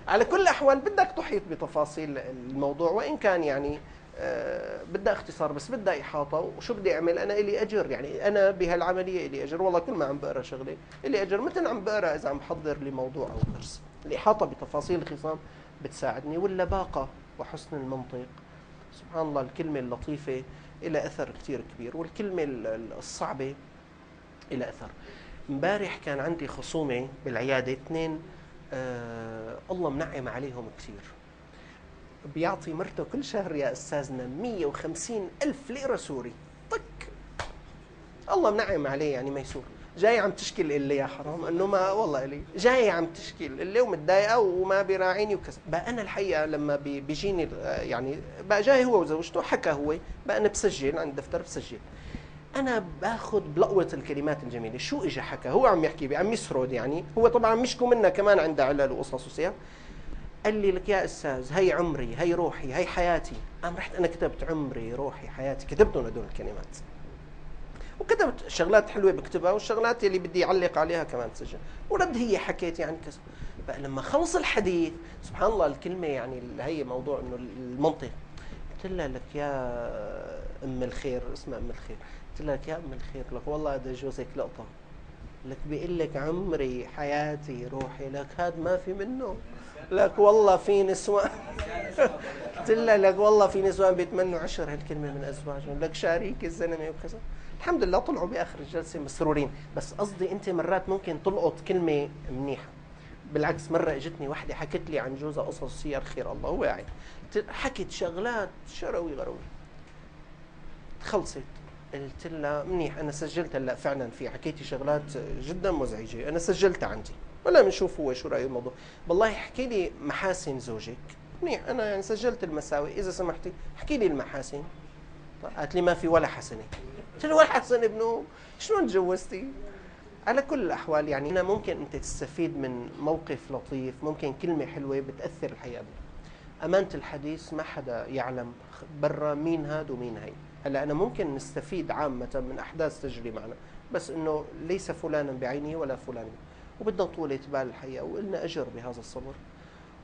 على كل الأحوال بدك تحيط بتفاصيل الموضوع، وإن كان يعني بدها اختصار بس بدها إحاطة. وشو بدي أعمل أنا؟ إلي أجر يعني، أنا بهالعملية إلي أجر والله. كل ما عم بقرأ شغلة إلي أجر، مثل عم بقرأ إذا عم بحضر لموضوع أو درس. الإحاطة بتفاصيل الخصام بتساعدني، واللباقة وحسن المنطق. سبحان الله الكلمة اللطيفة إلى أثر كتير كبير، والكلمة الصعبة إلى أثر. امبارح كان عندي خصومة بالعيادة 2 الله منعم عليهم كثير، بيعطي مرته كل شهر يا أستاذنا 150,000 ليرة سوري. طك الله منعم عليه يعني ميسور. جاي عم تشكي اللي يا حرام انه ما والله لي جاي عم تشكي اللي ومتضايقه وما بيراعيني وكذا. بقى انا الحقيقه لما بيجيني يعني بقى جاي هو وزوجته، حكى هو بقى انا بسجل عند دفتر بسجل، انا باخذ بلقوه الكلمات الجميله. شو اجى حكى هو عم يحكي عم يسرد يعني، هو طبعا مشكو منا كمان عنده علل وقصص وسياق. قال لي لك يا استاذ هي عمري، هي روحي، هي حياتي. قام رحت انا كتبت عمري روحي حياتي، كتبتهم هدول الكلمات، وكتبت شغلات حلوه بكتبها، والشغلات اللي بدي اعلق عليها كمان سجل. ورد هي حكيت يعني كذا. بقى لما خلص الحديث سبحان الله الكلمه يعني اللي هي موضوع انه المنطق، قلت لها لك يا ام الخير، اسمها ام الخير، قلت لك يا ام الخير لك والله هذا جوزك لقطه، لك بيقول لك عمري حياتي روحي، لك هذا ما في منه، لك والله في نسوان قلت لها لك والله في نسوان بيتمنوا عشر هالكلمه من ازواجهم، لك شاريك الزلمه وكذا. الحمد لله طلعوا باخر الجلسه مسرورين. بس قصدي انت مرات ممكن تلقط كلمه منيحه. بالعكس مره اجتني وحده حكت لي عن جوزها قصص سير خير الله هو قاعد، حكت شغلات شروي غروي. خلصت قلت لها منيح انا سجلت. هلا فعلا في حكيتي شغلات جدا مزعجه انا سجلتها عندي، ولا بنشوف هو شو رايه بالموضوع. والله احكي لي محاسن زوجك. منيح انا يعني سجلت المساوئ، اذا سمحتي احكي لي المحاسن. قالت لي ما في ولا حسنه. قلت له ولا حسنه ابنه شلون تجوزتي؟ على كل الاحوال يعني أنا ممكن انت تستفيد من موقف لطيف، ممكن كلمه حلوه بتاثر الحقيقه. امانه الحديث ما حدا يعلم برا مين هاد ومين هي. هلا انا ممكن نستفيد عامه من احداث تجري معنا، بس انه ليس فلانا بعينه ولا فلان. وبدنا طولة بال الحقيقة، وإلنا أجر بهذا الصبر.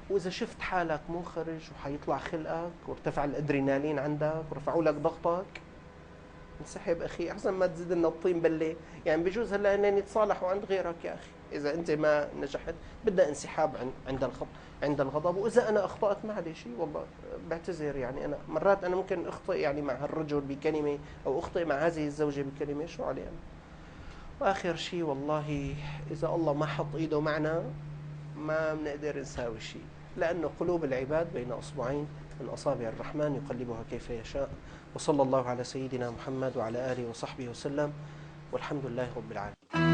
وإذا شفت حالك منخرج وحيطلع خلقك وارتفع الأدرينالين عندك ورفعوا لك ضغطك، انسحب أخي، أحسن ما تزيد لنا الطين بلة. يعني بجوز هلا هن يتصالحوا عند غيرك يا أخي، إذا أنت ما نجحت بدنا انسحاب عند الغضب. وإذا أنا أخطأت معلش والله بعتذر. يعني أنا مرات أنا ممكن أخطئ يعني مع هالرجل بكلمة، أو أخطئ مع هذه الزوجة بكلمة، شو علي أنا؟ وآخر شيء والله إذا الله ما حط إيده معنا ما بنقدر نساوي شيء، لأنه قلوب العباد بين أصبعين من أصابع الرحمن يقلبها كيف يشاء. وصلى الله على سيدنا محمد وعلى آله وصحبه وسلم، والحمد لله رب العالمين.